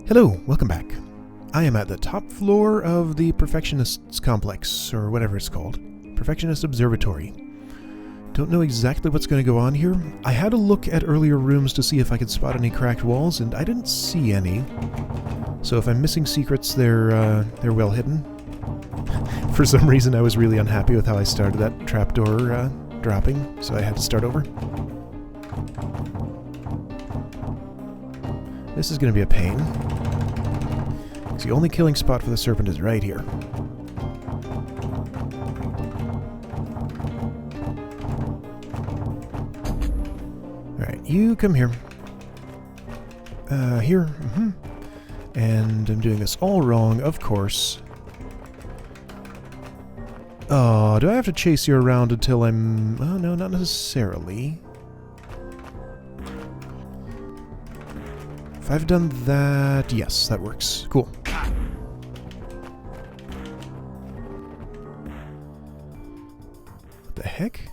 Hello, welcome back. I am at the top floor of the Perfectionists Complex, or whatever it's called. Perfectionist Observatory. Don't know exactly what's going to go on here. I had a look at earlier rooms to see if I could spot any cracked walls, and I didn't see any. So if I'm missing secrets, they're well hidden. For some reason, I was really unhappy with how I started that trapdoor dropping, so I had to start over. This is going to be a pain. The only killing spot for the serpent is right here. Alright, you come here. Here. And I'm doing this all wrong, of course. Oh, do I have to chase you around until I'm... Oh, no, not necessarily. If I've done that... Yes, that works. Cool. What the heck?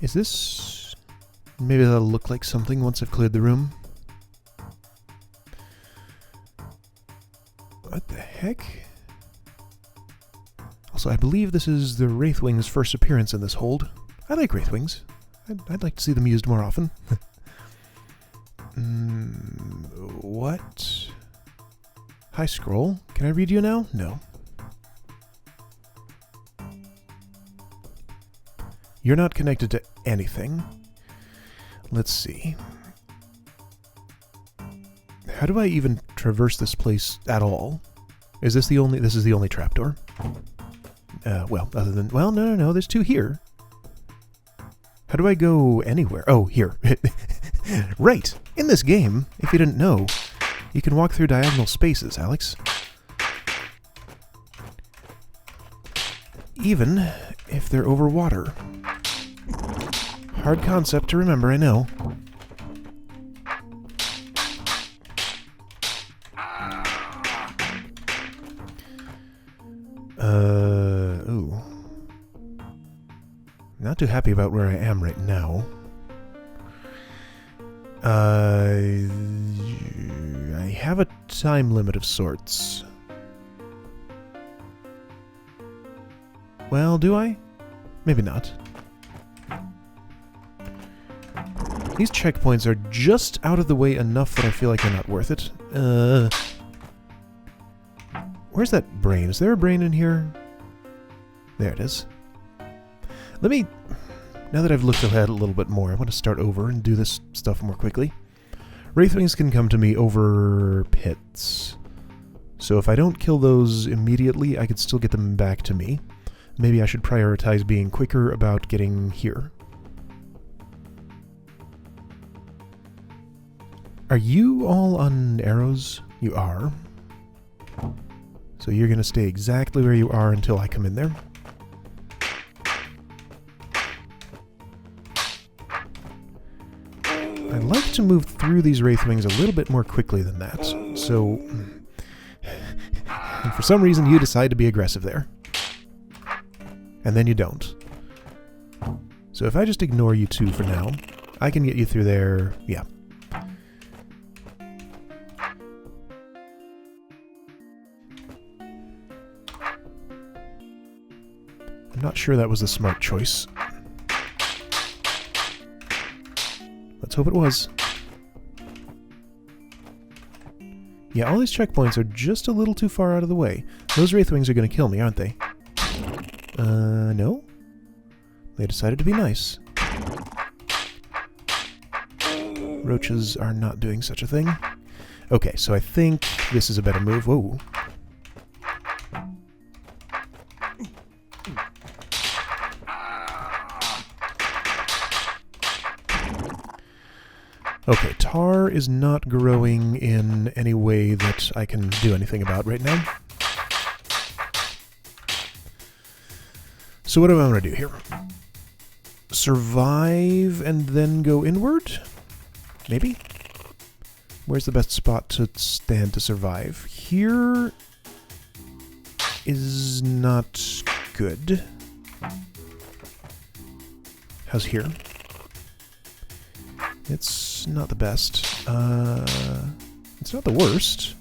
Is this... Maybe that'll look like something once I've cleared the room. What the heck? Also, I believe this is the Wraithwing's first appearance in this hold. I like Wraithwings. I'd like to see them used more often. What? Hi, scroll. Can I read you now? No. You're not connected to anything. Let's see. How do I even traverse this place at all? Is this the only... This is the only trapdoor? Well, other than... Well, no, there's two here. How do I go anywhere? Oh, here. Right! In this game, if you didn't know, you can walk through diagonal spaces, Alex. Even if they're over water. Hard concept to remember, I know. Ooh. Not too happy about where I am right now. I have a time limit of sorts. Well, do I? Maybe not. These checkpoints are just out of the way enough that I feel like they're not worth it. Where's that brain? Is there a brain in here? There it is. Let me... Now that I've looked ahead a little bit more, I want to start over and do this stuff more quickly. Wraithwings can come to me over pits. So if I don't kill those immediately, I could still get them back to me. Maybe I should prioritize being quicker about getting here. Are you all on arrows? You are. So you're going to stay exactly where you are until I come in there. I like to move through these Wraithwings a little bit more quickly than that, so... And for some reason you decide to be aggressive there. And then you don't. So if I just ignore you two for now, I can get you through there, yeah. I'm not sure that was a smart choice. Let's hope it was. Yeah, all these checkpoints are just a little too far out of the way. Those Wraithwings are going to kill me, aren't they? No? They decided to be nice. Roaches are not doing such a thing. Okay, so I think this is a better move. Whoa. Okay, tar is not growing in any way that I can do anything about right now. So what do I want to do here? Survive and then go inward? Maybe? Where's the best spot to stand to survive? Here is not good. How's here? It's not the best. It's not the worst.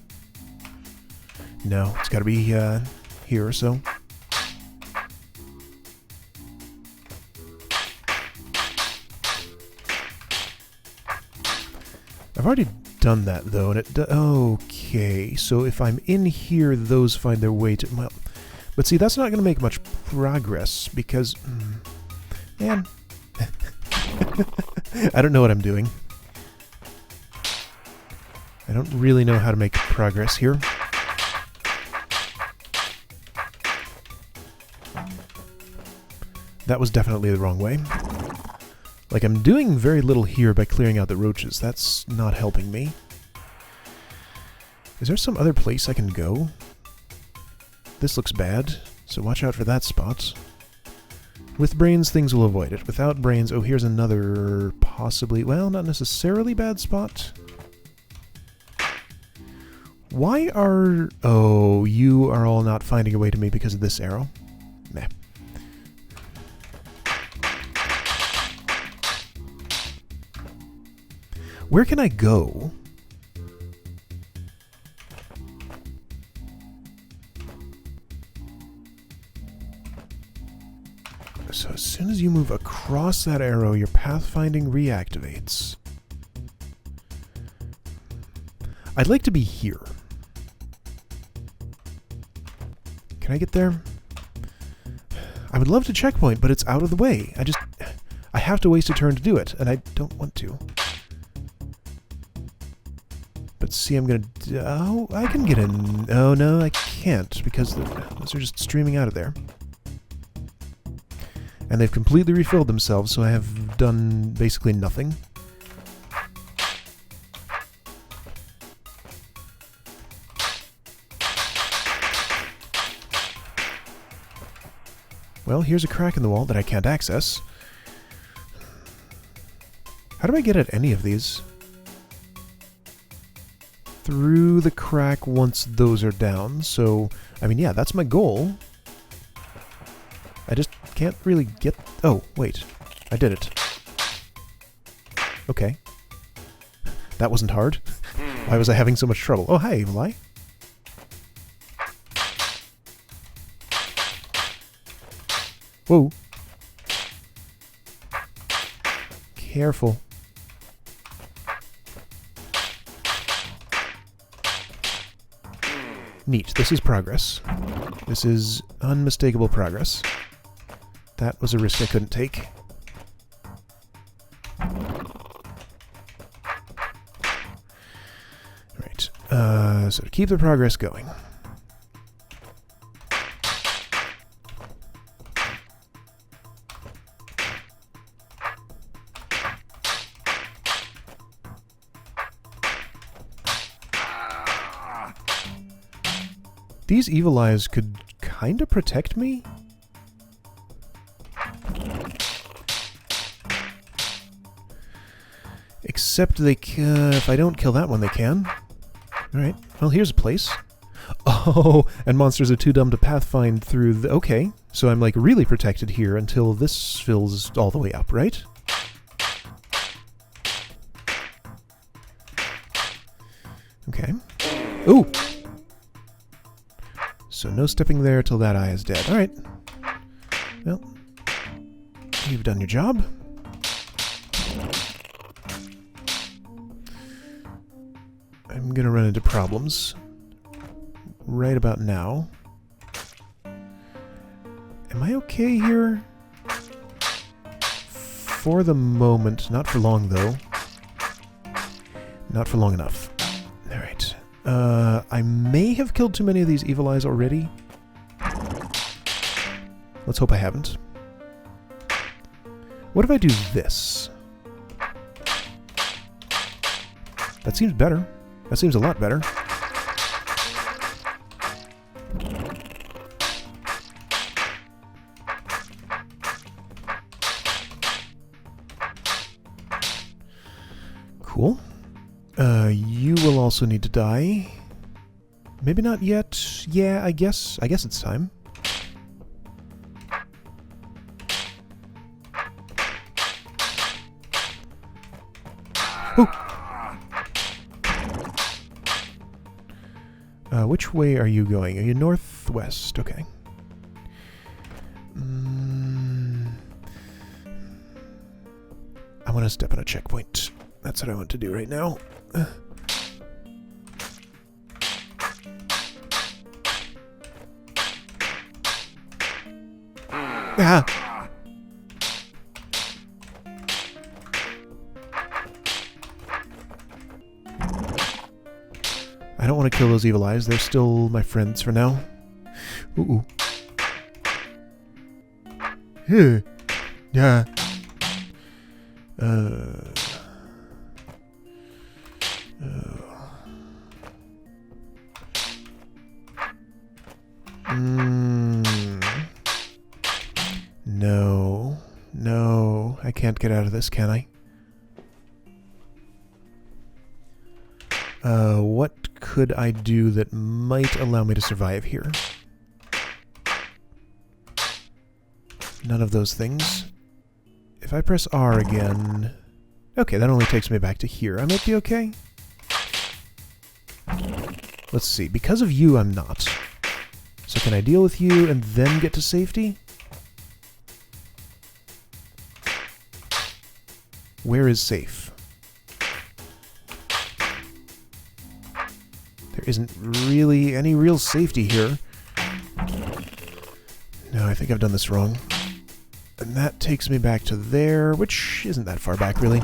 No, it's got to be here or so. I've already done that, though, and it okay, so if I'm in here, those find their way to... Well, but see, that's not going to make much progress, because... man. I don't know what I'm doing. I don't really know how to make progress here. That was definitely the wrong way. Like, I'm doing very little here by clearing out the roaches. That's not helping me. Is there some other place I can go? This looks bad, so watch out for that spot. With brains, things will avoid it. Without brains... oh, here's another possibly... well, not necessarily bad spot. Why are... oh, you are all not finding a way to me because of this arrow? Meh. Where can I go? So as soon as you move across that arrow, your pathfinding reactivates. I'd like to be here. Can I get there? I would love to checkpoint, but it's out of the way. I have to waste a turn to do it, and I don't want to. But see, I'm gonna... oh, I can get in... oh, no, I can't, because those are just streaming out of there. And they've completely refilled themselves, so I have done basically nothing. Well, here's a crack in the wall that I can't access. How do I get at any of these? Through the crack once those are down, so... I mean, yeah, that's my goal. I just can't really get... oh, wait. I did it. Okay. That wasn't hard. Why was I having so much trouble? Oh, hi, Evil Eye. Whoa. Careful. Neat. This is progress. This is unmistakable progress. That was a risk I couldn't take. Right. So to keep the progress going. These evil eyes could kind of protect me? Except they if I don't kill that one, they can. Alright, well, here's a place. Oh, and monsters are too dumb to pathfind through the... okay, so I'm, like, really protected here until this fills all the way up, right? Okay. Ooh! So no stepping there till that eye is dead. Alright. Well, you've done your job. I'm gonna run into problems right about now. Am I okay here? For the moment. Not for long, though. Not for long enough. Alright. I may have killed too many of these evil eyes already. Let's hope I haven't. What if I do this? That seems better. That seems a lot better. Cool. You will also need to die. Maybe not yet. Yeah, I guess it's time. Which way are you going? Are you northwest? Okay. I want to step on a checkpoint. That's what I want to do right now. Ah! I don't want to kill those evil eyes. They're still my friends for now. Ooh. Here. Yeah. No. No. I can't get out of this, can I? What could I do that might allow me to survive here? None of those things. If I press R again... Okay, that only takes me back to here. I might be okay. Let's see. Because of you, I'm not. So can I deal with you and then get to safety? Where is safe? There isn't really any real safety here. No, I think I've done this wrong. And that takes me back to there, which isn't that far back, really.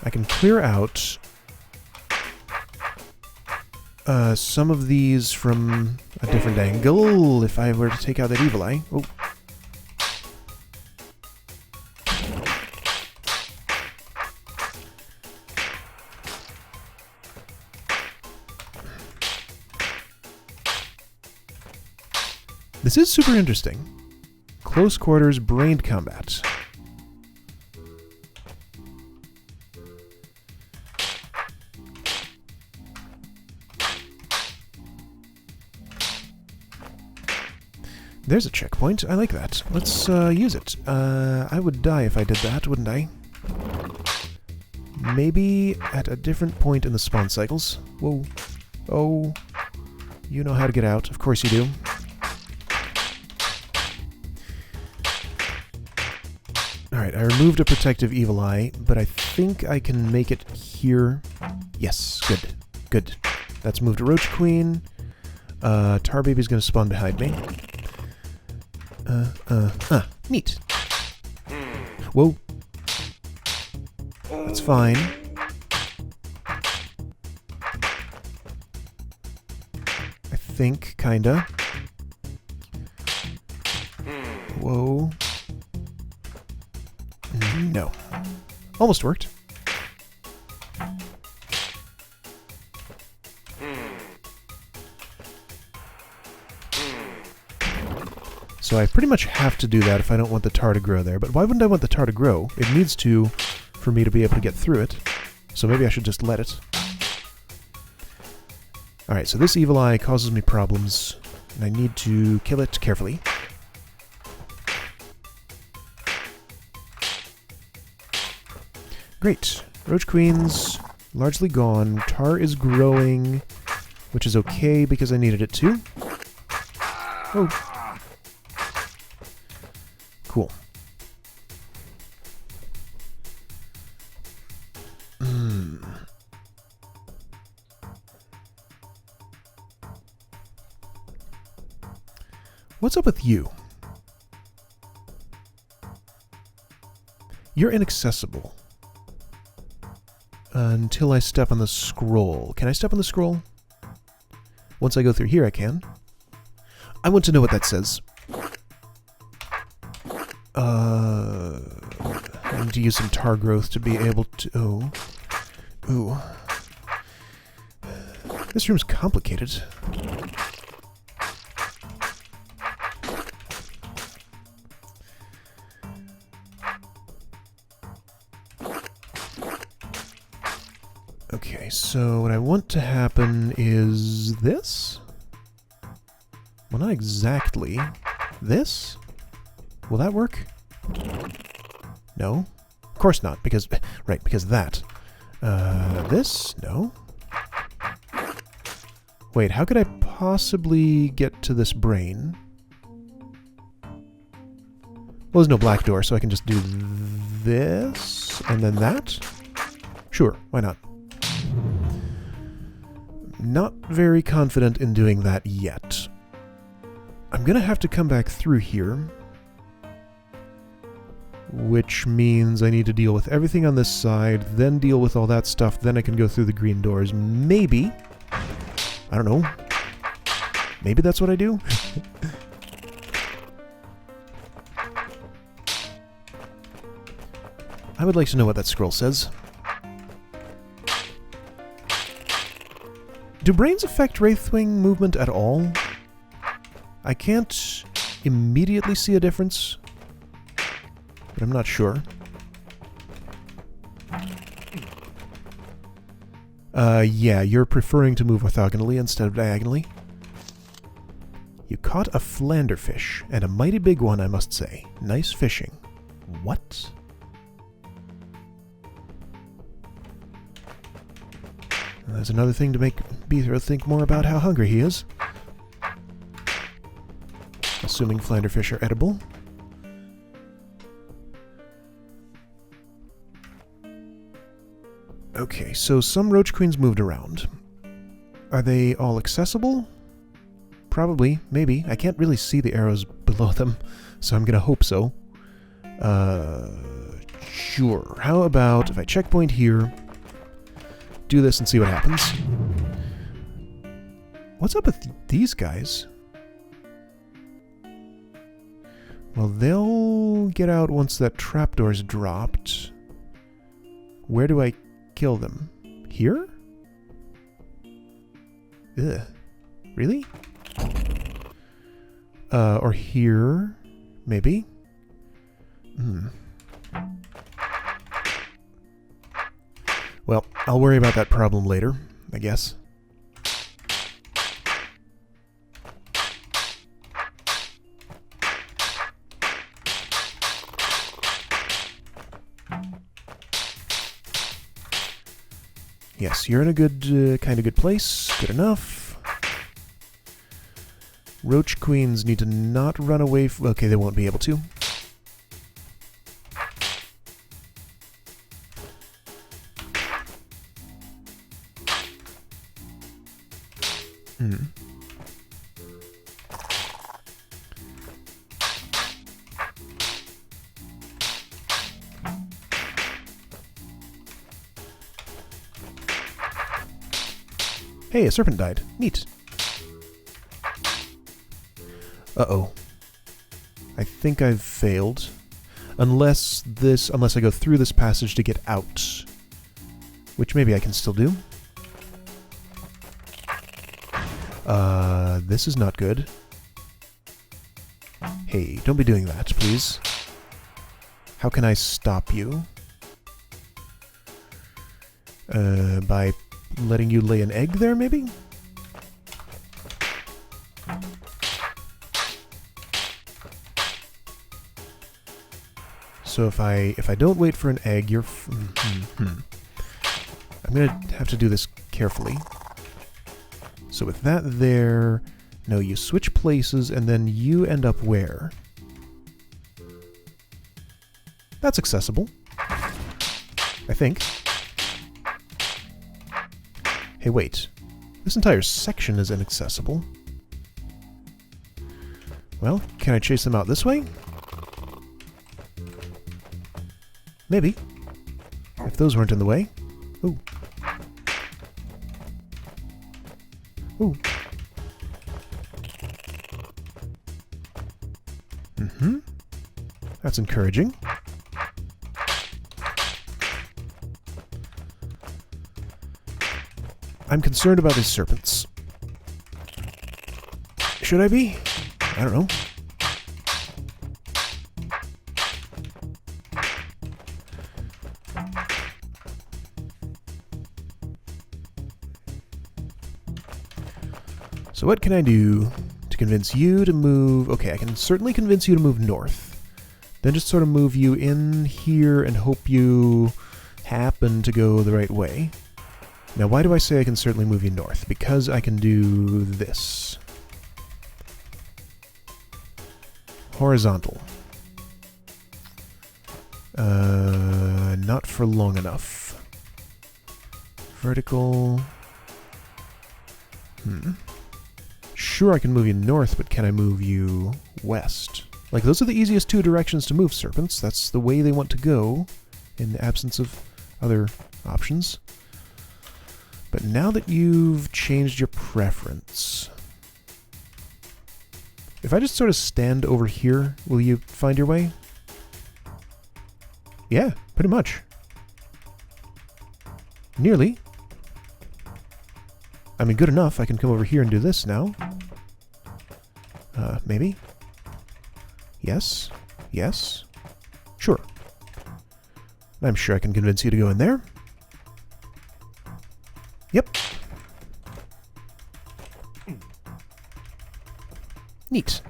I can clear out some of these from a different angle if I were to take out that evil eye. Oh. This is super interesting. Close quarters brained combat. There's a checkpoint. I like that. Let's use it. I would die if I did that, wouldn't I? Maybe at a different point in the spawn cycles. Whoa. Oh. You know how to get out. Of course you do. Alright, I removed a protective evil eye, but I think I can make it here. Yes, good. Good. That's moved a Roach Queen. Tar Baby's gonna spawn behind me. Neat. Whoa. That's fine. I think, kinda. Whoa. No. Almost worked. So I pretty much have to do that if I don't want the tar to grow there. But why wouldn't I want the tar to grow? It needs to for me to be able to get through it. So maybe I should just let it. Alright, so this evil eye causes me problems, and I need to kill it carefully. Great. Roach Queen's largely gone. Tar is growing, which is okay because I needed it to. Oh. Cool. What's up with you? You're inaccessible. Until I step on the scroll. Can I step on the scroll? Once I go through here, I can. I want to know what that says. I need to use some tar growth to be able to... Oh. Ooh. This room's complicated. so what I want to happen is this? Well, not exactly. This? Will that work? No. Of course not, because... Right, because that. This? No. Wait, how could I possibly get to this brain? Well, there's no black door, so I can just do this, and then that? Sure, why not? Not very confident in doing that yet. I'm gonna have to come back through here, which means I need to deal with everything on this side, then deal with all that stuff, then I can go through the green doors. Maybe. I don't know. Maybe that's what I do? I would like to know what that scroll says. Do brains affect Wraithwing movement at all? I can't immediately see a difference, but I'm not sure. Yeah, you're preferring to move orthogonally instead of diagonally. You caught a Flanderfish, and a mighty big one, I must say. Nice fishing. What? There's another thing to make Beethro think more about how hungry he is. Assuming Flanderfish are edible. Okay, so some Roach Queens moved around. Are they all accessible? Probably, maybe. I can't really see the arrows below them, so I'm gonna hope so. Sure. How about if I checkpoint here, do this and see what happens. What's up with these guys? Well, they'll get out once that trapdoor's dropped. Where do I kill them? Here? Ugh. Really? Or here? Maybe? Well, I'll worry about that problem later, I guess. Yes, you're in a good, kind of good place. Good enough. Roach Queens need to not run away okay, they won't be able to. Hey, a serpent died. Neat. Uh-oh. I think I've failed. Unless I go through this passage to get out. Which maybe I can still do. This is not good. Hey, don't be doing that, please. How can I stop you? By letting you lay an egg there, maybe? So if I don't wait for an egg, you're... I'm gonna have to do this carefully. So with that there... No, you switch places, and then you end up where? That's accessible. I think. Hey, wait. This entire section is inaccessible. Well, can I chase them out this way? Maybe. If those weren't in the way. Ooh. Ooh. That's encouraging. I'm concerned about his serpents. Should I be? I don't know. So what can I do to convince you to move? Okay, I can certainly convince you to move north. Then just sort of move you in here and hope you happen to go the right way. Now, why do I say I can certainly move you north? Because I can do this. Horizontal. Not for long enough. Vertical. Sure, I can move you north, but can I move you west? Like, those are the easiest two directions to move, serpents. That's the way they want to go, in the absence of other options. But now that you've changed your preference... If I just sort of stand over here, will you find your way? Yeah, pretty much. Nearly. I mean, good enough. I can come over here and do this now. Maybe? Yes? Yes? Sure. I'm sure I can convince you to go in there. Yep. Neat.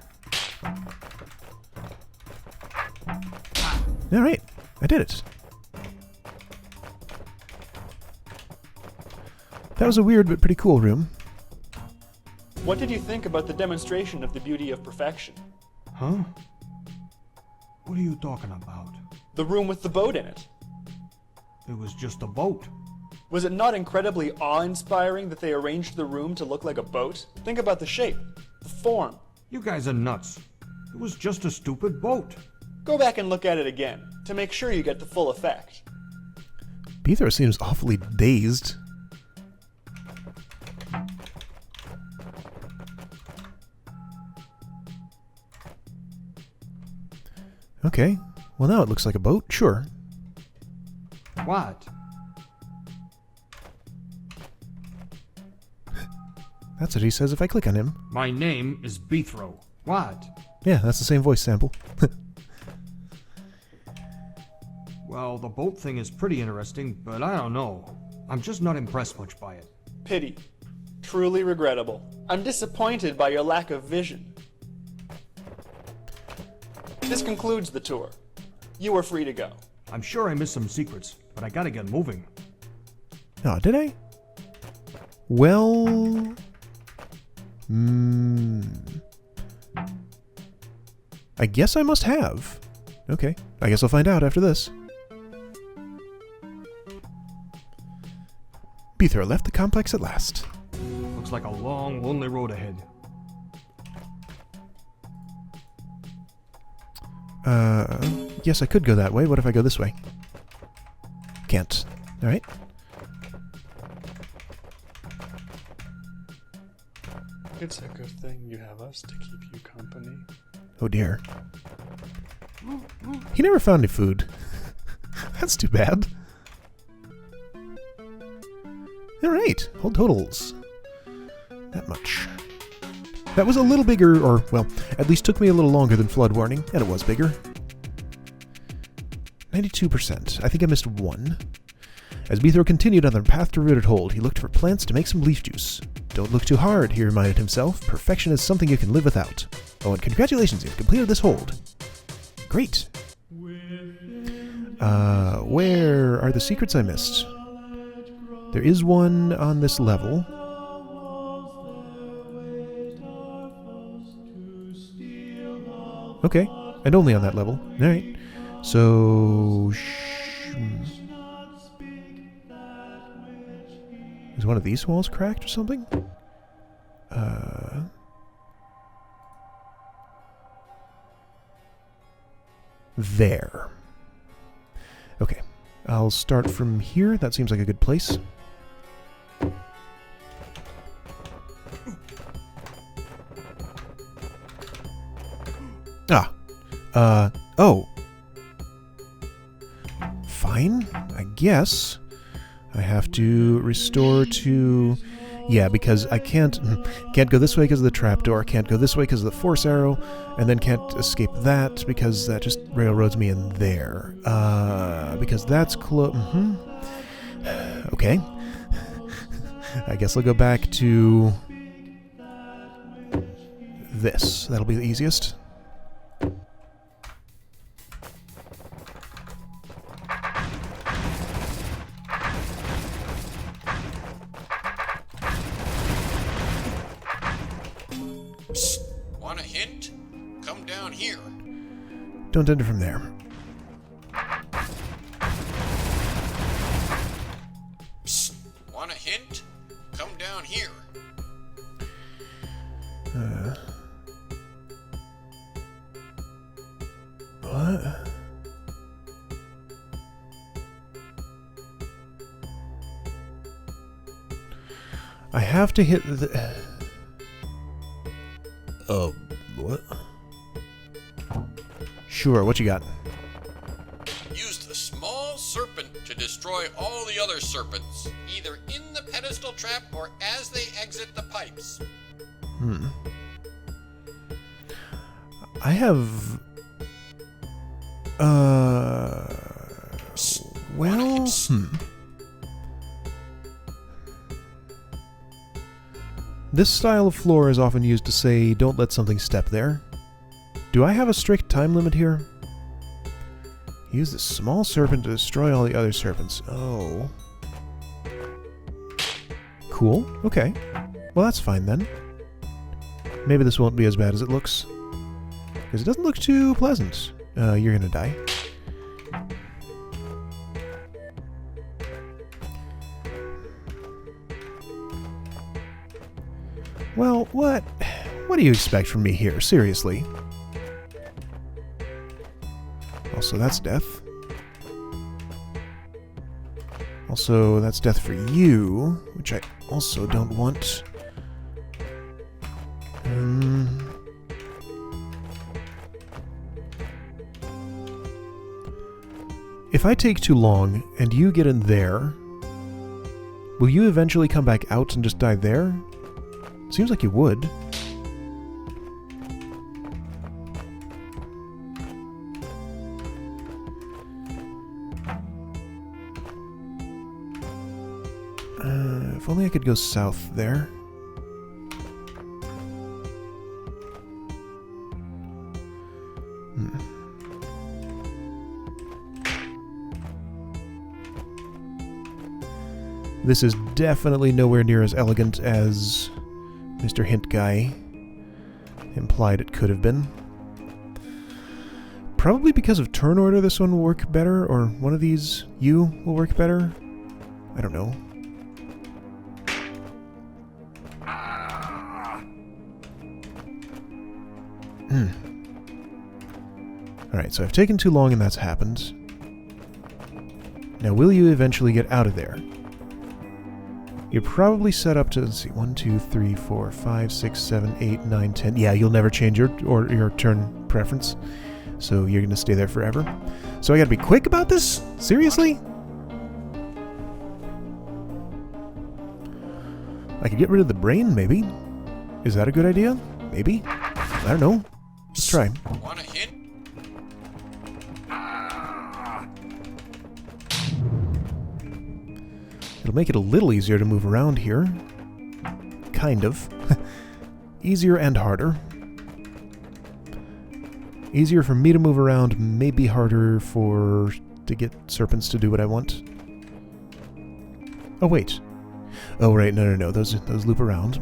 Alright, I did it. That was a weird but pretty cool room. What did you think about the demonstration of the beauty of perfection? Huh? What are you talking about? The room with the boat in it. It was just a boat. Was it not incredibly awe-inspiring that they arranged the room to look like a boat? Think about the shape, the form. You guys are nuts. It was just a stupid boat. Go back and look at it again, to make sure you get the full effect. Beethro seems awfully dazed. Okay, well now it looks like a boat, sure. What? That's what he says if I click on him. My name is Beethro. What? Yeah, that's the same voice sample. Well, the boat thing is pretty interesting, but I don't know. I'm just not impressed much by it. Pity. Truly regrettable. I'm disappointed by your lack of vision. This concludes the tour. You are free to go. I'm sure I missed some secrets, but I gotta get moving. Oh, did I? Well... I guess I must have. Okay, I guess I'll find out after this. Beethro left the complex at last. Looks like a long, lonely road ahead. Yes, I could go that way. What if I go this way? Can't. Alright. It's a good thing you have us to keep you company. Oh dear. He never found any food. That's too bad. Alright, hold totals. That much. That was a little bigger, or, well, at least took me a little longer than Flood Warning, and it was bigger. 92%. I think I missed one. As Beethro continued on their path to Rooted Hold, he looked for plants to make some leaf juice. Don't look too hard, he reminded himself. Perfection is something you can live without. Oh, and congratulations, you've completed this hold. Great. Where are the secrets I missed? There is one on this level. Okay, and only on that level. Alright. So... Is one of these walls cracked or something? There. Okay. I'll start from here. That seems like a good place. Oh. Fine, I guess. I have to restore to... Yeah, because I can't go this way because of the trapdoor, can't go this way because of the force arrow, and then can't escape that because that just railroads me in there. Because that's close... Okay. I guess I'll go back to... this. That'll be the easiest. Psst. Want a hint? Come down here. Don't enter from there. Psst. Want a hint? Come down here. What? I have to hit the... Oh, what? Sure, what you got? Use the small serpent to destroy all the other serpents, either in the pedestal trap or as they exit the pipes. I have... Well... This style of floor is often used to say, don't let something step there. Do I have a strict time limit here? Use the small serpent to destroy all the other serpents. Oh. Cool. Okay. Well, that's fine then. Maybe this won't be as bad as it looks. Because it doesn't look too pleasant. You're gonna die. Well, what do you expect from me here? Seriously. Also, that's death. Also, that's death for you, which I also don't want. If I take too long and you get in there, will you eventually come back out and just die there? Seems like you would. If only I could go south there. This is definitely nowhere near as elegant as Mr. Hint Guy implied it could have been. Probably because of turn order this one will work better, or one of these will work better. I don't know. Alright, so I've taken too long and that's happened. Now will you eventually get out of there? You're probably set up to, let's see, 1, 2, 3, 4, 5, 6, 7, 8, 9, 10. Yeah, you'll never change your turn preference. So you're going to stay there forever. So I got to be quick about this? Seriously? I could get rid of the brain, maybe. Is that a good idea? Maybe. I don't know. Let's try. Want a hint? It'll make it a little easier to move around here. Kind of. Easier and harder. Easier for me to move around, maybe harder to get serpents to do what I want. Oh, wait. Oh, right, no. Those loop around.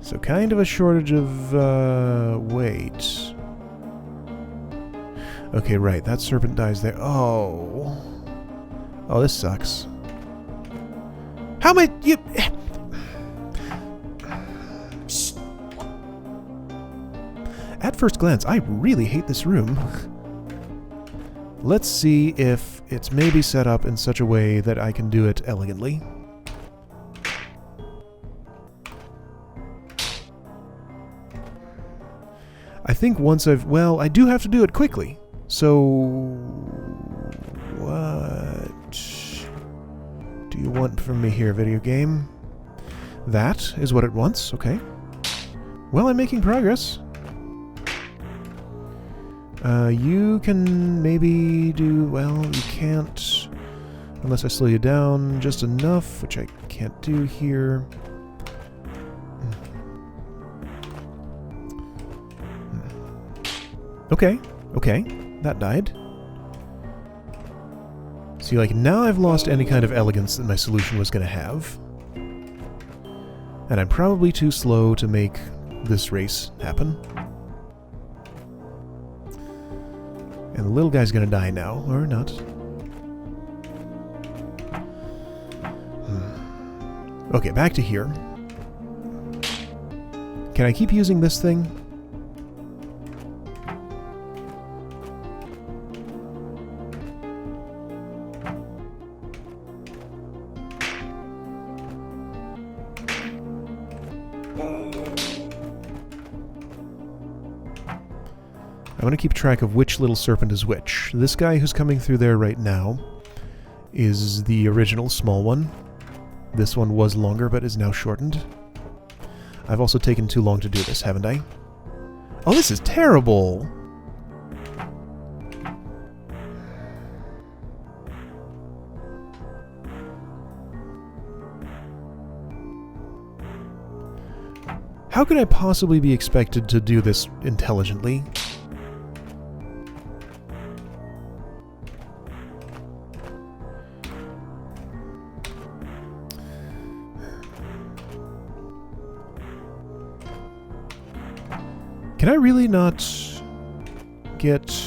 So kind of a shortage of, wait. Okay, right, that serpent dies there. Oh. Oh, this sucks. How am I... You... At first glance, I really hate this room. Let's see if it's maybe set up in such a way that I can do it elegantly. I think once I've... Well, I do have to do it quickly. So... What do you want from me here, video game? That is what it wants, okay. Well, I'm making progress. You can maybe do... Well, you can't... Unless I slow you down just enough, which I can't do here. Okay, okay, that died. See, like, now I've lost any kind of elegance that my solution was going to have. And I'm probably too slow to make this race happen. And the little guy's going to die now, or not. Okay, back to here. Can I keep using this thing? I want to keep track of which little serpent is which. This guy who's coming through there right now is the original small one. This one was longer but is now shortened. I've also taken too long to do this, haven't I? Oh, this is terrible! How could I possibly be expected to do this intelligently? Can I really not get...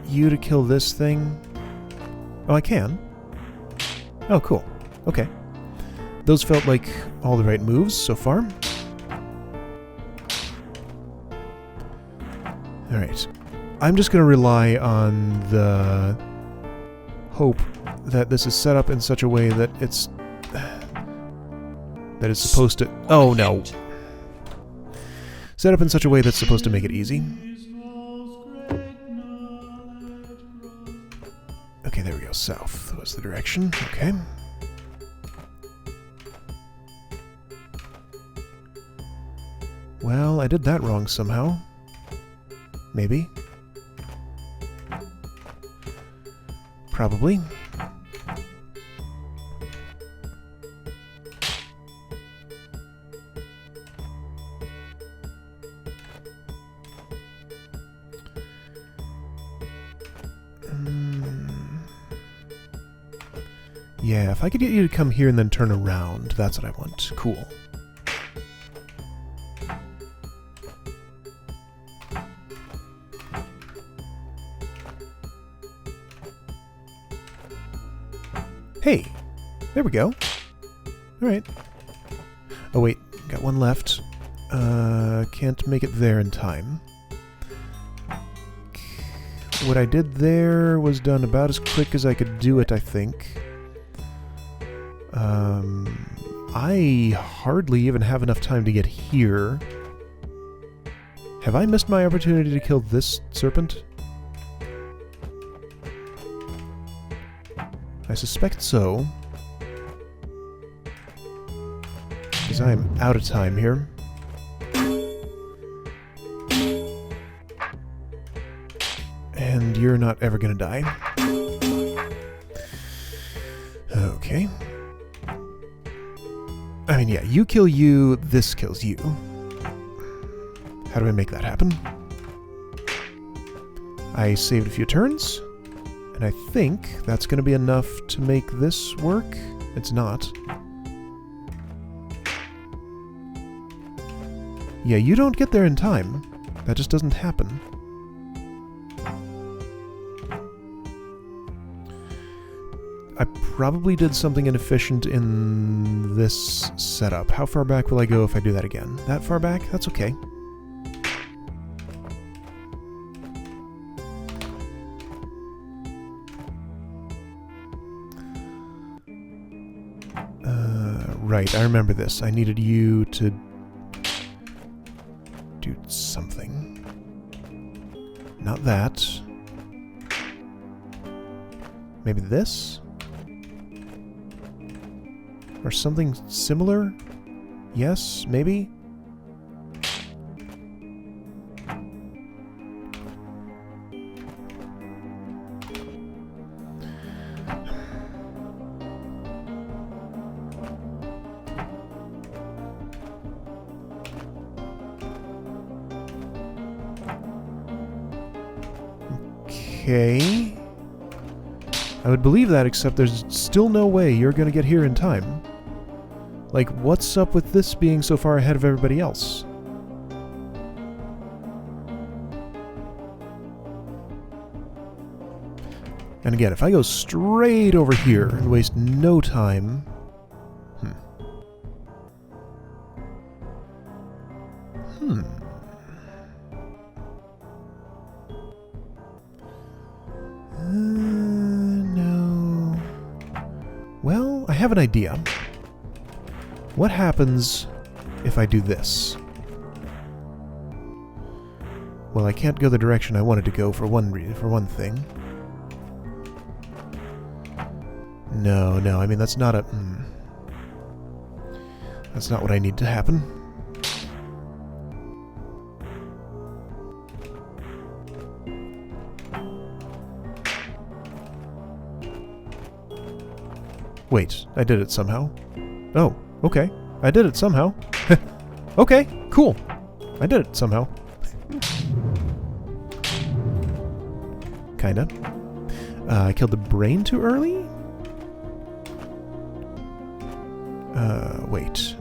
you to kill this thing? Oh, I can? Oh, cool. Okay. Those felt like all the right moves so far. Alright. I'm just going to rely on the hope that this is set up in such a way that it's... that it's supposed to... Oh, no. Set up in such a way that's supposed to make it easy. Okay, there we go. South was the direction. Okay. Well, I did that wrong somehow. Maybe. Probably. Yeah, if I could get you to come here and then turn around, that's what I want. Cool. Hey! There we go. Alright. Oh wait, got one left. Can't make it there in time. What I did there was done about as quick as I could do it, I think. I hardly even have enough time to get here. Have I missed my opportunity to kill this serpent? I suspect so. Because I am out of time here. And you're not ever gonna die. Okay. I mean, yeah, you kill you, this kills you. How do I make that happen? I saved a few turns, and I think that's going to be enough to make this work. It's not. Yeah, you don't get there in time. That just doesn't happen. I probably did something inefficient in this setup. How far back will I go if I do that again? That far back? That's okay. Right, I remember this. I needed you to do something. Not that. Maybe this? Or something similar? Yes, maybe? Okay. I would believe that, except there's still no way you're gonna get here in time. Like, what's up with this being so far ahead of everybody else? And again, if I go straight over here and waste no time... No... Well, I have an idea. What happens if I do this? Well, I can't go the direction I wanted to go for one thing. No, I mean, that's not a... That's not what I need to happen. Wait, I did it somehow. Oh, okay. I did it somehow. Okay, cool. I did it somehow. Kinda. I killed the brain too early? Wait.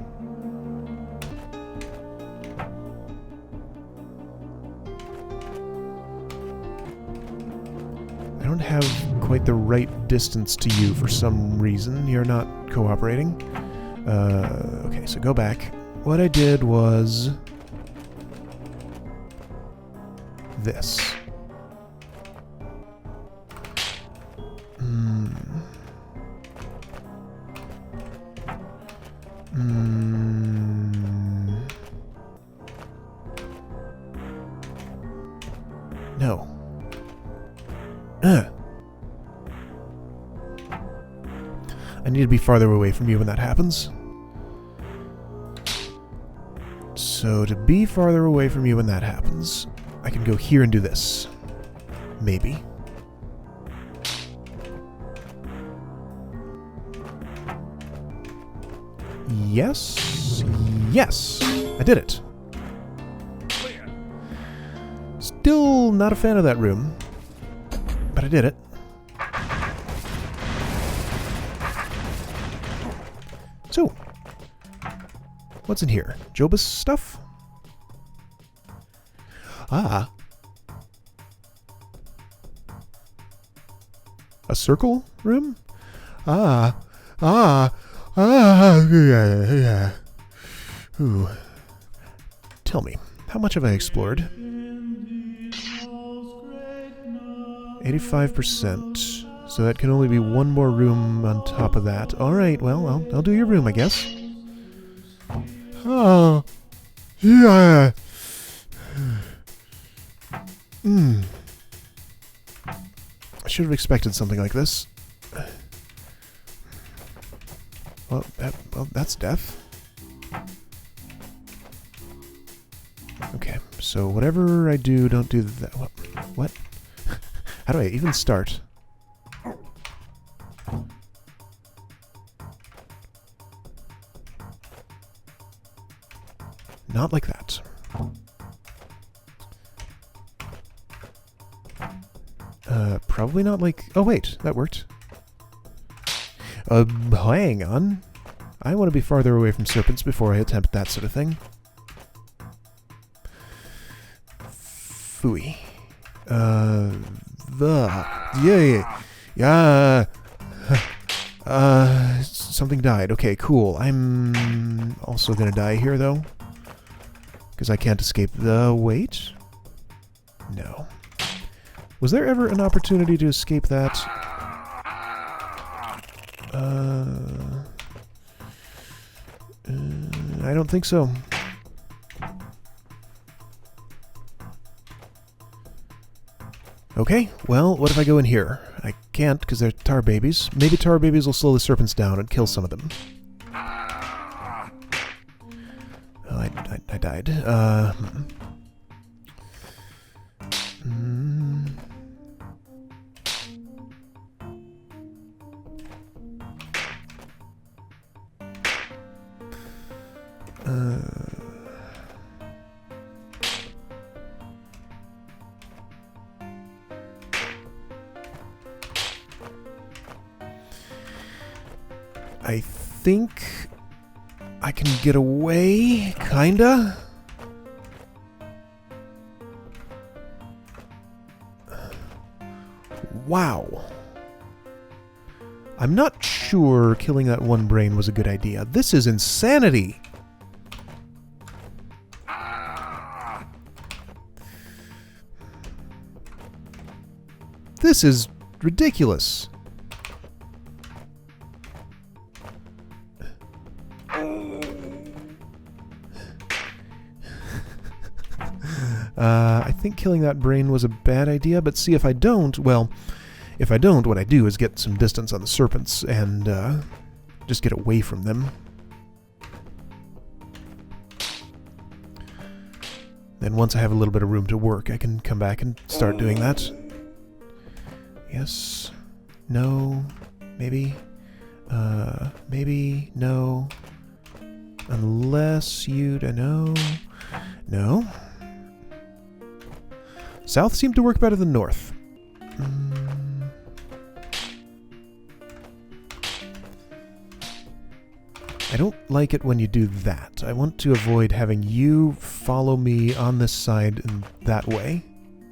I don't have quite the right distance to you for some reason. You're not cooperating. Okay, so go back. What I did was... this. No. I need to be farther away from you when that happens. So to be farther away from you when that happens, I can go here and do this. Maybe. Yes. Yes. I did it. Still not a fan of that room, but I did it. So, what's in here? Jobus stuff? Ah. A circle room? Yeah. Ooh. Tell me, how much have I explored? 85%. So that can only be one more room on top of that. Alright, well, I'll do your room, I guess. Oh. Yeah. I should have expected something like this. Well, that's death. Okay, so whatever I do, don't do that. What? How do I even start? Not like that. Probably not like... Oh, wait, that worked. Hang on. I want to be farther away from serpents before I attempt that sort of thing. Phooey. Something died. Okay, cool. I'm also gonna die here, though. Because I can't escape the... Wait? No. Was there ever an opportunity to escape that? I don't think so. Okay, well, what if I go in here? I can't, because they're tar babies. Maybe tar babies will slow the serpents down and kill some of them. Oh, I died. I think I can get away, kinda. Wow. I'm not sure killing that one brain was a good idea. This is insanity! This is ridiculous. I think killing that brain was a bad idea, but see, if I don't, well, if I don't, what I do is get some distance on the serpents and just get away from them. Then once I have a little bit of room to work, I can come back and start doing that. Yes. No. Maybe. Maybe. No. Unless you'd... No. No. South seemed to work better than north. I don't like it when you do that. I want to avoid having you follow me on this side and that way.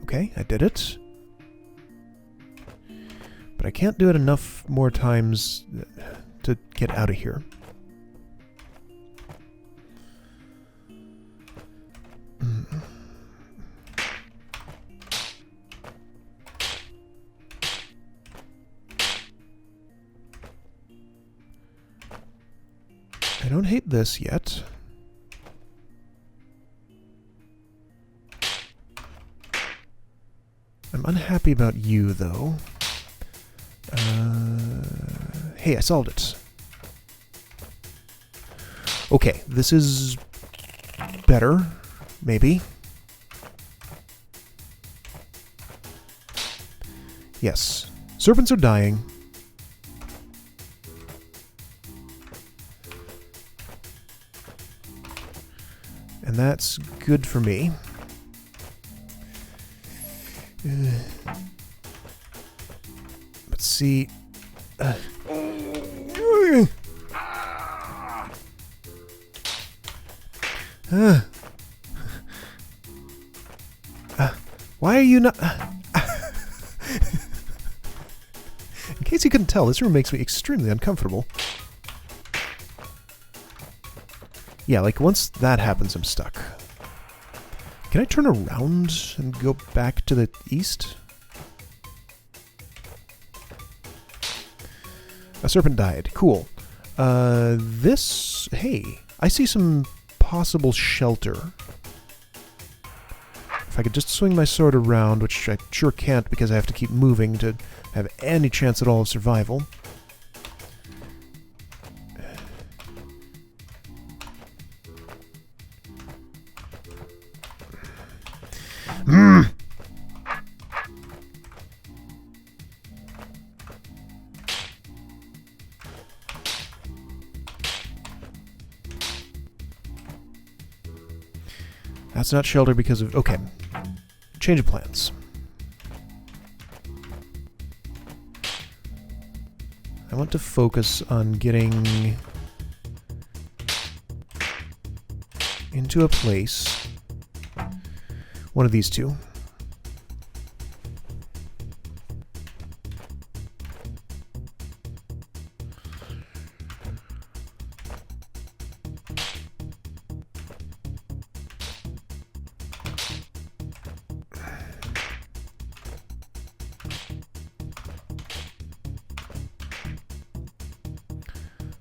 Okay, I did it. But I can't do it enough more times to get out of here. I don't hate this yet. I'm unhappy about you, though. Hey, I solved it. Okay, this is better, maybe. Yes. Serpents are dying. And that's good for me. But see... why are you not... In case you couldn't tell, this room makes me extremely uncomfortable. Yeah, like once that happens, I'm stuck. Can I turn around and go back to the east? A serpent died. Cool. This... Hey, I see some possible shelter. If I could just swing my sword around, which I sure can't because I have to keep moving to have any chance at all of survival. That's not shelter because of... Okay. Change of plans. I want to focus on getting into a place. One of these two.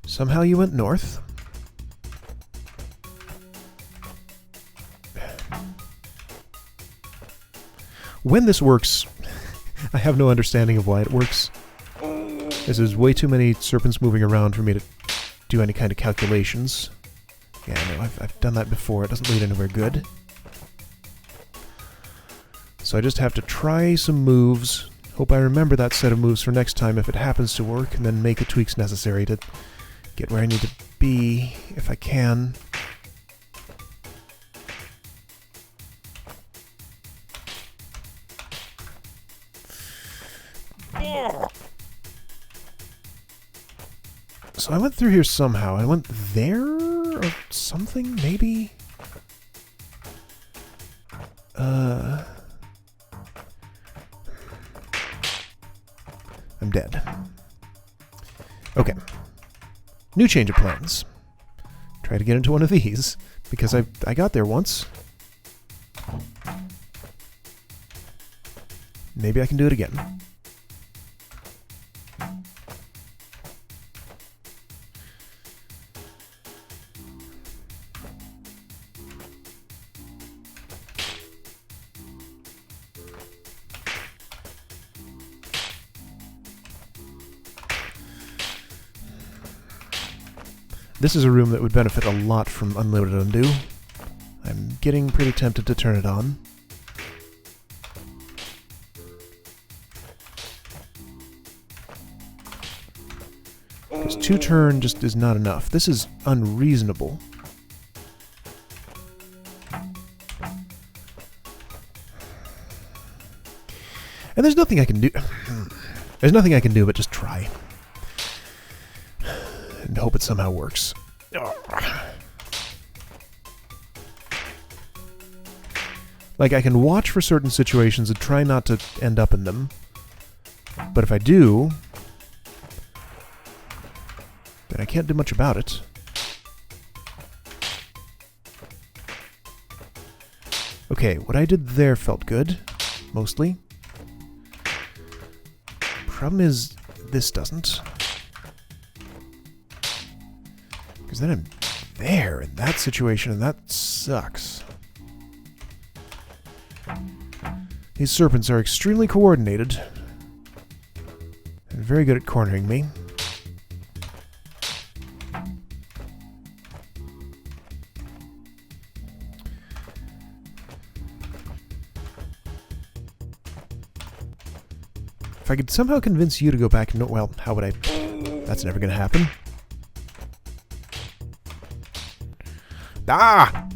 Somehow you went north. When this works, I have no understanding of why it works. There's way too many serpents moving around for me to do any kind of calculations. Yeah, no, I've done that before. It doesn't lead anywhere good. So I just have to try some moves. Hope I remember that set of moves for next time if it happens to work, and then make the tweaks necessary to get where I need to be, if I can. So I went through here somehow. I went there or something, maybe? I'm dead. Okay. New change of plans. Try to get into one of these, because I got there once. Maybe I can do it again. This is a room that would benefit a lot from Unlimited Undo. I'm getting pretty tempted to turn it on. Because 2 turn just is not enough. This is unreasonable. And there's nothing I can do. There's nothing I can do but just try. And hope it somehow works. Like, I can watch for certain situations and try not to end up in them. But if I do, then I can't do much about it. Okay, what I did there felt good, mostly. Problem is, this doesn't. Because then I'm there in that situation, and that sucks. These serpents are extremely coordinated and very good at cornering me. If I could somehow convince you to go back and know, well, how would I? That's never going to happen. Ah!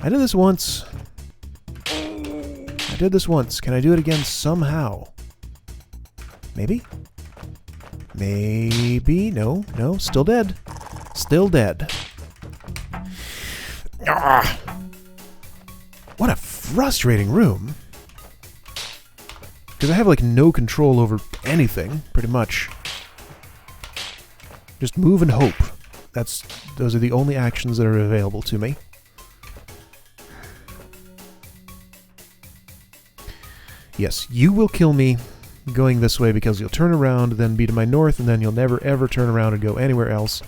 I did this once. I did this once. Can I do it again somehow? Maybe? Maybe? No, no, still dead. Still dead. Ah! What a frustrating room. Because I have, like, no control over anything, pretty much. Just move and hope. Those are the only actions that are available to me. Yes, you will kill me going this way because you'll turn around, then be to my north, and then you'll never ever turn around and go anywhere else.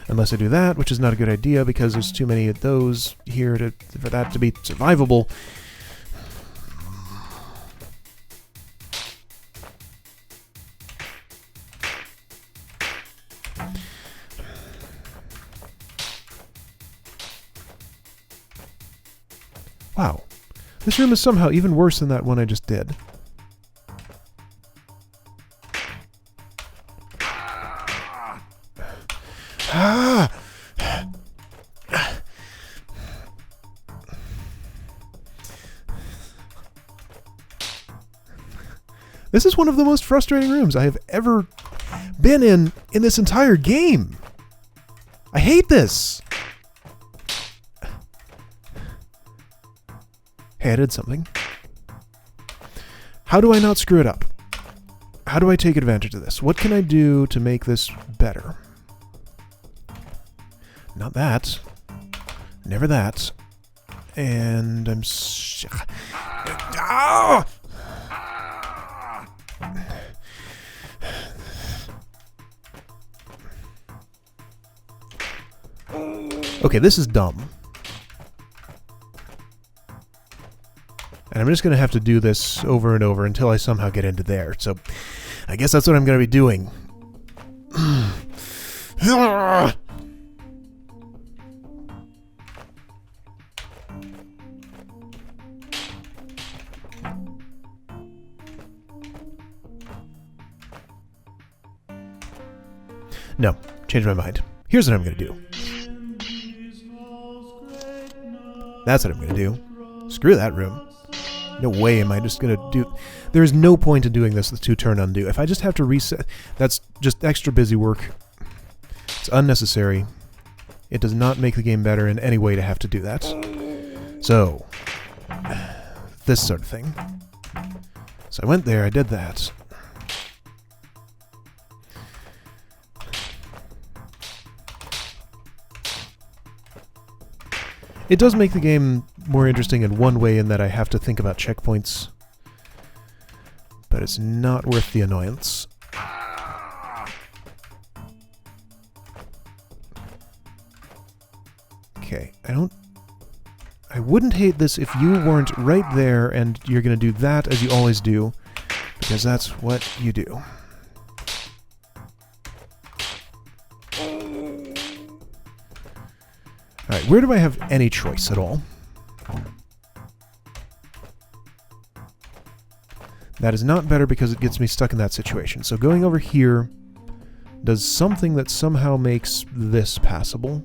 Unless I do that, which is not a good idea because there's too many of those here for that to be survivable. Wow. This room is somehow even worse than that one I just did. Ah! This is one of the most frustrating rooms I have ever been in this entire game. I hate this. Hey, I did something. How do I not screw it up? How do I take advantage of this? What can I do to make this better? Not that. Never that. And I'm... Ah! Okay, this is dumb. And I'm just going to have to do this over and over until I somehow get into there. So, I guess that's what I'm going to be doing. No, change my mind. Here's what I'm going to do. That's what I'm going to do. Screw that room. No way am I just going to do... There's no point in doing this with 2-turn undo. If I just have to reset... That's just extra busy work. It's unnecessary. It does not make the game better in any way to have to do that. So, this sort of thing. So I went there, I did that. It does make the game more interesting in one way in that I have to think about checkpoints. But it's not worth the annoyance. Okay, I wouldn't hate this if you weren't right there and you're going to do that as you always do, because that's what you do. Alright, where do I have any choice at all? That is not better because it gets me stuck in that situation. So going over here does something that somehow makes this passable.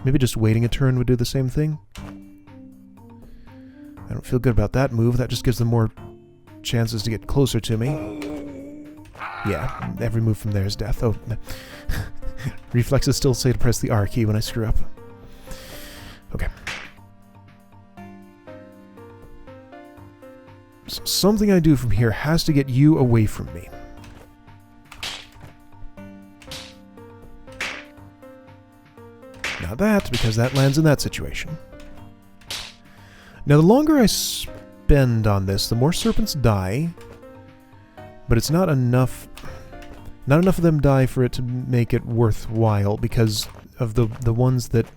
Maybe just waiting a turn would do the same thing. I don't feel good about that move. That just gives them more chances to get closer to me. Yeah, every move from there is death. Oh, reflexes still say to press the R key when I screw up. Okay. So something I do from here has to get you away from me. Now that, because that lands in that situation. Now the longer I spend on this, the more serpents die, but it's not enough... Not enough of them die for it to make it worthwhile because of the ones that...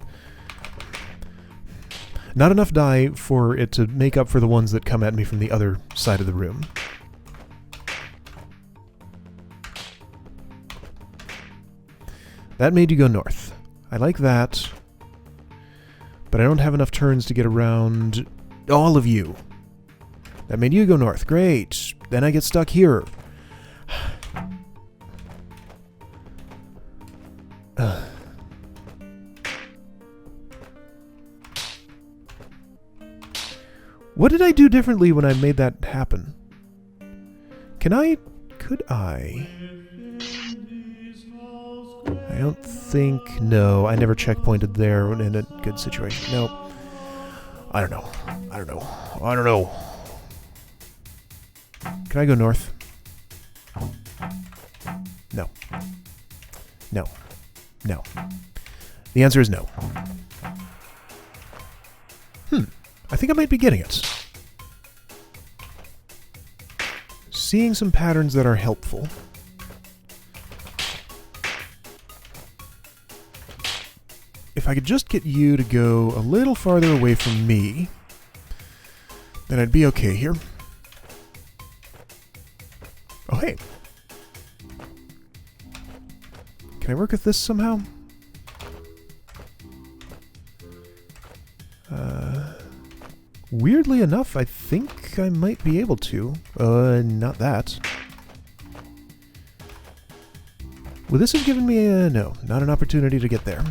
Not enough die for it to make up for the ones that come at me from the other side of the room. That made you go north. I like that. But I don't have enough turns to get around all of you. That made you go north. Great. Then I get stuck here. What did I do differently when I made that happen? Could I? I don't think... No, I never checkpointed there in a good situation. No. I don't know. Can I go north? No. No. No. The answer is no. I think I might be getting it. Seeing some patterns that are helpful. If I could just get you to go a little farther away from me, then I'd be okay here. Oh, hey. Can I work with this somehow? Weirdly enough, I think I might be able to. Not that. Would this have given me a... No, not an opportunity to get there.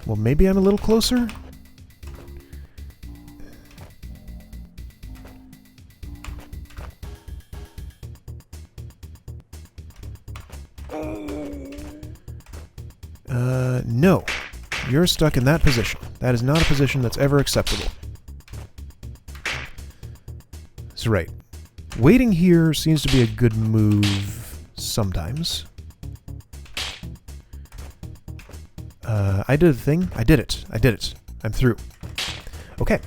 Well, maybe I'm a little closer? No. You're stuck in that position. That is not a position that's ever acceptable. So right. Waiting here seems to be a good move sometimes. I did a thing. I did it. I'm through. Okay.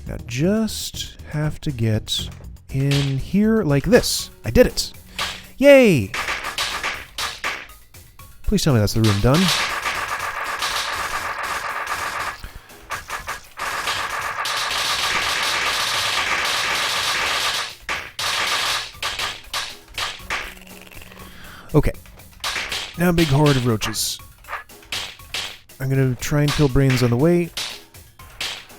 Now just have to get in here like this. I did it. Yay! Please tell me that's the room done. Okay. Now big horde of roaches. I'm gonna try and kill brains on the way.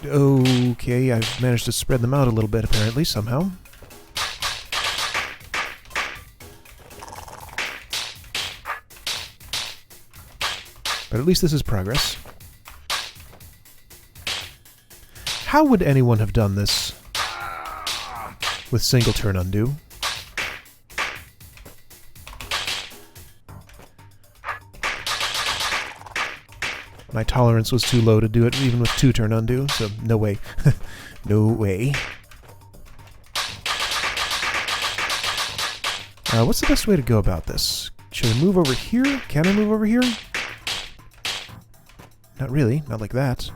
Okay, I've managed to spread them out a little bit apparently, somehow. But at least this is progress. How would anyone have done this with single turn undo? My tolerance was too low to do it even with 2-turn undo, so no way. No way. What's the best way to go about this? Should I move over here? Can I move over here? Not really. Not like that.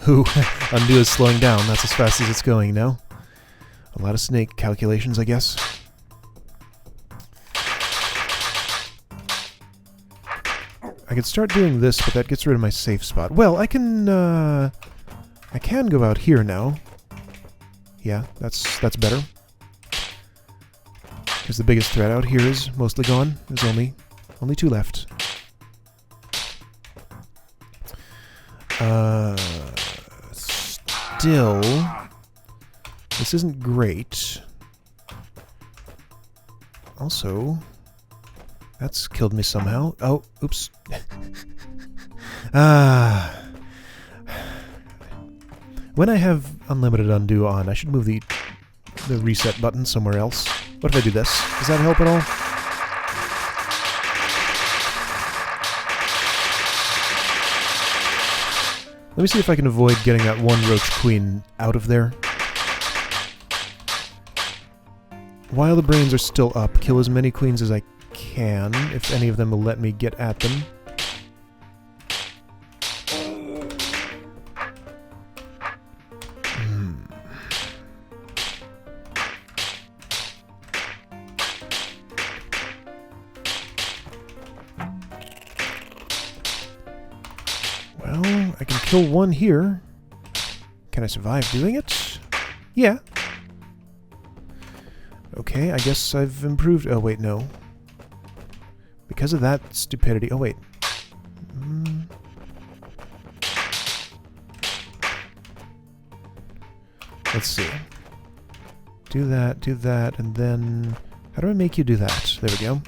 Ooh, undo is slowing down. That's as fast as it's going now. A lot of snake calculations, I guess. I could start doing this, but that gets rid of my safe spot. Well, I can go out here now. Yeah, that's better. Because the biggest threat out here is mostly gone. There's only 2 left. Still, this isn't great. Also, that's killed me somehow. Oh, oops. When I have unlimited undo on, I should move the reset button somewhere else. What if I do this? Does that help at all? Let me see if I can avoid getting that one roach queen out of there. While the brains are still up, kill as many queens as I can, if any of them will let me get at them. Well, I can kill one here. Can I survive doing it? Yeah. Okay, I guess I've improved. Oh, wait, no. Because of that stupidity. Oh, wait. Let's see. Do that, and then... How do I make you do that? There we go.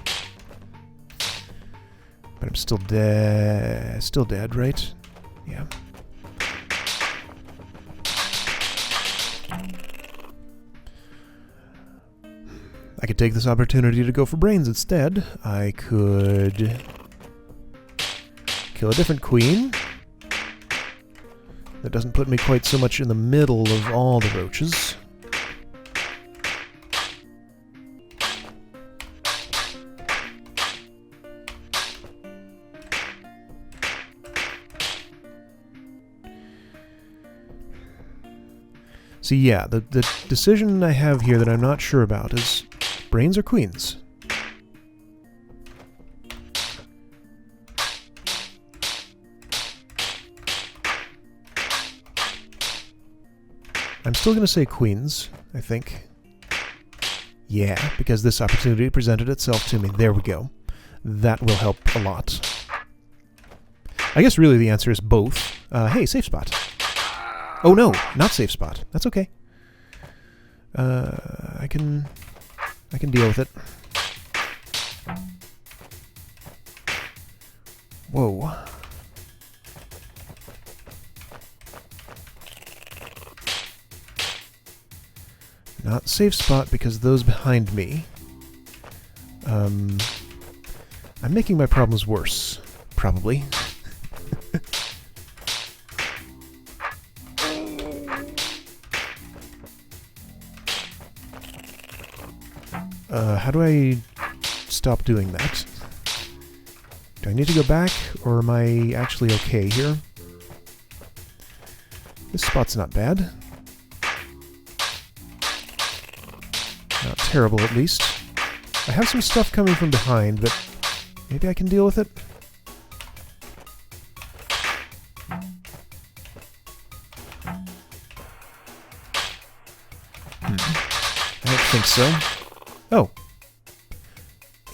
But I'm still dead. Still dead, right? Yeah. I could take this opportunity to go for brains instead. I could kill a different queen. That doesn't put me quite so much in the middle of all the roaches. See, yeah, the decision I have here that I'm not sure about is brains or queens? I'm still going to say queens, I think. Yeah, because this opportunity presented itself to me. There we go. That will help a lot. I guess really the answer is both. Hey, safe spot. Oh no, not safe spot. That's okay. I can deal with it. Whoa. Not safe spot because those behind me. I'm making my problems worse, probably. How do I stop doing that? Do I need to go back, or am I actually okay here? This spot's not bad. Not terrible, at least. I have some stuff coming from behind, but maybe I can deal with it? I don't think so. Oh.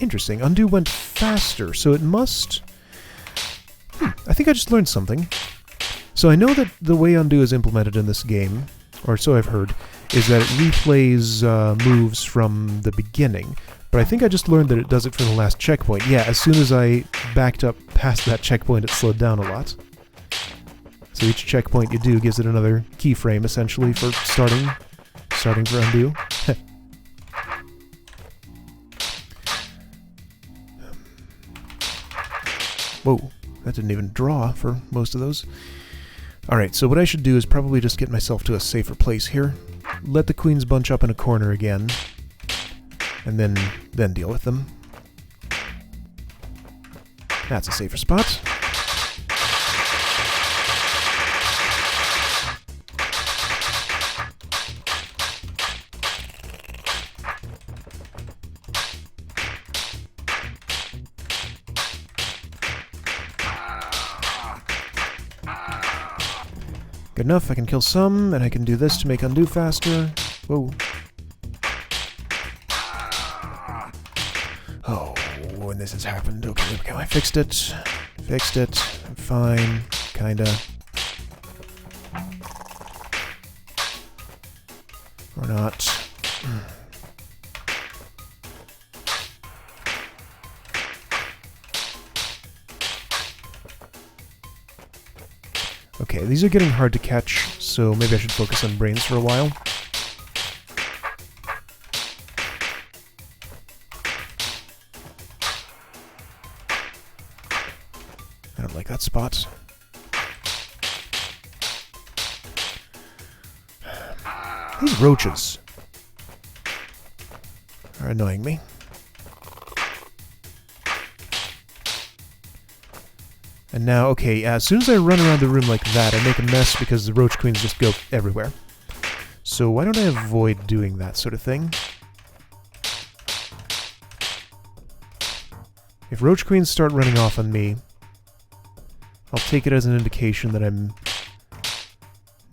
Interesting. Undo went faster, so it must... I think I just learned something. So I know that the way undo is implemented in this game, or so I've heard, is that it replays moves from the beginning, But I think I just learned that it does it for the last checkpoint. Yeah, as soon as I backed up past that checkpoint, it slowed down a lot. So each checkpoint you do gives it another keyframe, essentially, for starting for undo. Whoa, that didn't even draw for most of those. Alright, so what I should do is probably just get myself to a safer place here. Let the queens bunch up in a corner again. And then deal with them. That's a safer spot. Good enough, I can kill some, and I can do this to make undo faster. Whoa. Oh, and this has happened. Okay, there we go. I fixed it. Fixed it. I'm fine. Kinda. Or not. Okay, these are getting hard to catch, so maybe I should focus on brains for a while. I don't like that spot. These roaches are annoying me. And now, okay, as soon as I run around the room like that, I make a mess because the roach queens just go everywhere. So why don't I avoid doing that sort of thing? If roach queens start running off on me, I'll take it as an indication that I'm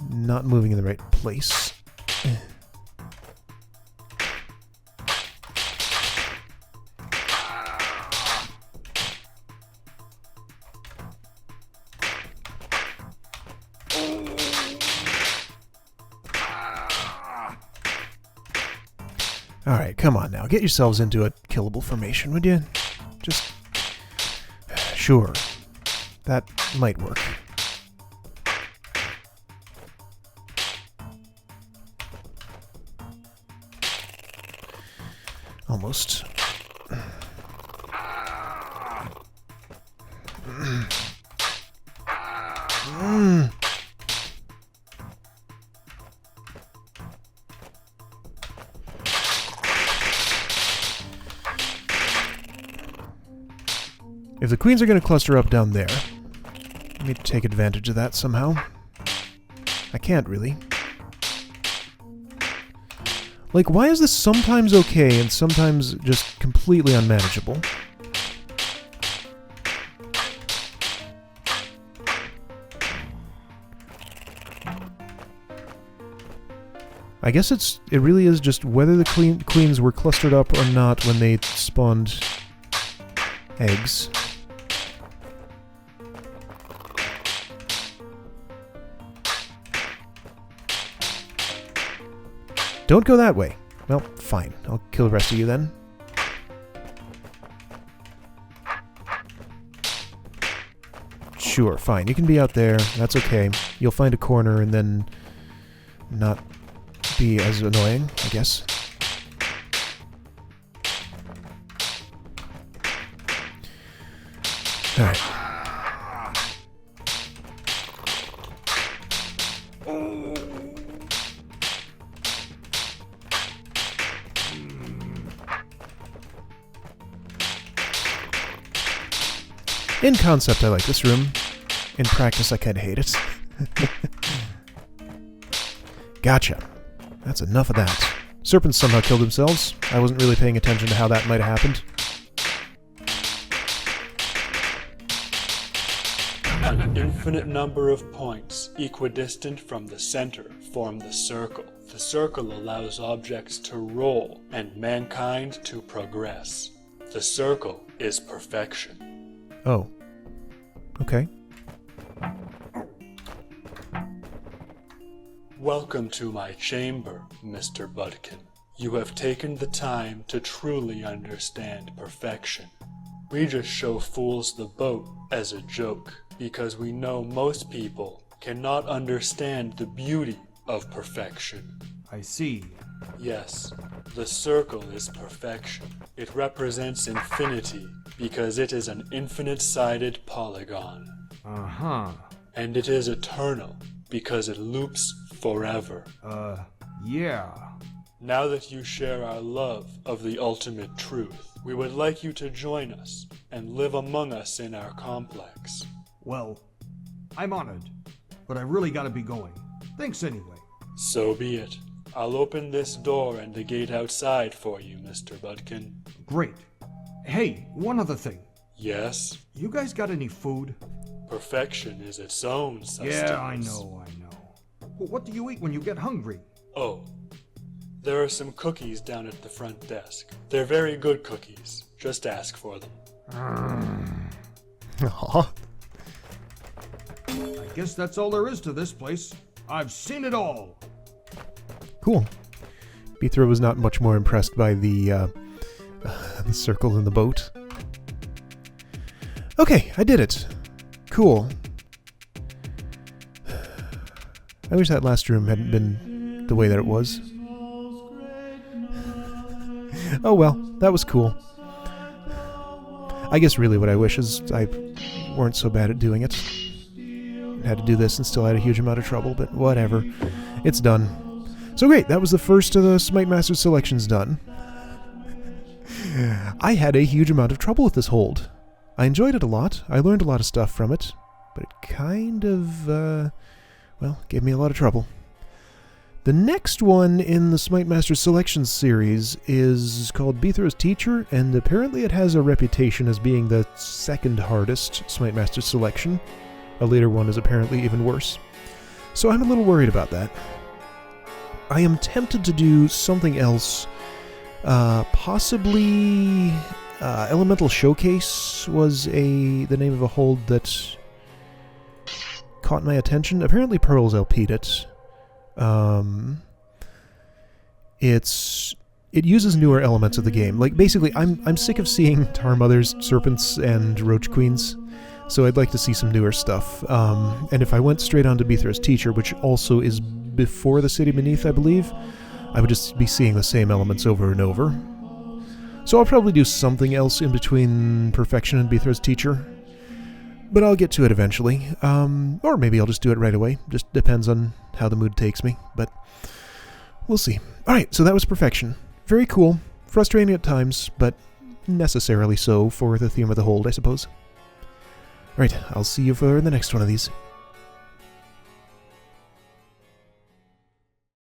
not moving in the right place. Alright, come on now. Get yourselves into a killable formation, would you? Just... Sure. That might work. Almost. If the queens are going to cluster up down there, I need to take advantage of that somehow. I can't really. Like, why is this sometimes okay and sometimes just completely unmanageable? I guess it really is just whether the queens were clustered up or not when they spawned eggs. Don't go that way. Well, fine. I'll kill the rest of you then. Sure, fine. You can be out there. That's okay. You'll find a corner and then not be as annoying, I guess. Alright. In concept, I like this room. In practice, I kinda hate it. Gotcha. That's enough of that. Serpents somehow killed themselves. I wasn't really paying attention to how that might have happened. An infinite number of points, equidistant from the center, form the circle. The circle allows objects to roll, and mankind to progress. The circle is perfection. Oh. Okay. Welcome to my chamber, Mr. Budkin. You have taken the time to truly understand perfection. We just show fools the boat as a joke, because we know most people cannot understand the beauty of perfection. I see. Yes, the circle is perfection. It represents infinity because it is an infinite-sided polygon. Uh-huh. And it is eternal because it loops forever. Yeah. Now that you share our love of the ultimate truth, we would like you to join us and live among us in our complex. Well, I'm honored, but I really gotta be going. Thanks anyway. So be it. I'll open this door and the gate outside for you, Mr. Budkin. Great. Hey, one other thing. Yes? You guys got any food? Perfection is its own sustenance. Yeah, I know. But what do you eat when you get hungry? Oh, there are some cookies down at the front desk. They're very good cookies. Just ask for them. Aw. I guess that's all there is to this place. I've seen it all. Cool. Beethro was not much more impressed by the circle in the boat. Okay, I did it. Cool. I wish that last room hadn't been the way that it was. Oh well, that was cool. I guess really what I wish is I weren't so bad at doing it. Had to do this and still had a huge amount of trouble, but whatever. It's done. So great, that was the first of the Smite Master selections done. I had a huge amount of trouble with this hold. I enjoyed it a lot. I learned a lot of stuff from it, but it kind of, well, gave me a lot of trouble. The next one in the Smite Master Selections series is called Beethro's Teacher, and apparently it has a reputation as being the second hardest Smite Master selection. A later one is apparently even worse. So I'm a little worried about that. I am tempted to do something else. Possibly Elemental Showcase was the name of a hold that caught my attention. Apparently Pearls LP'd it. It uses newer elements of the game. Like basically, I'm sick of seeing Tar Mothers, Serpents, and Roach Queens, so I'd like to see some newer stuff. And if I went straight on to Beethro's Teacher, which also is before the City Beneath, I believe, I would just be seeing the same elements over and over. So I'll probably do something else in between Perfection and Beethro's Teacher, but I'll get to it eventually. Or maybe I'll just do it right away. Just depends on how the mood takes me, but we'll see. Alright, so that was Perfection. Very cool. Frustrating at times, but necessarily so for the theme of the hold, I suppose. Alright, I'll see you for the next one of these.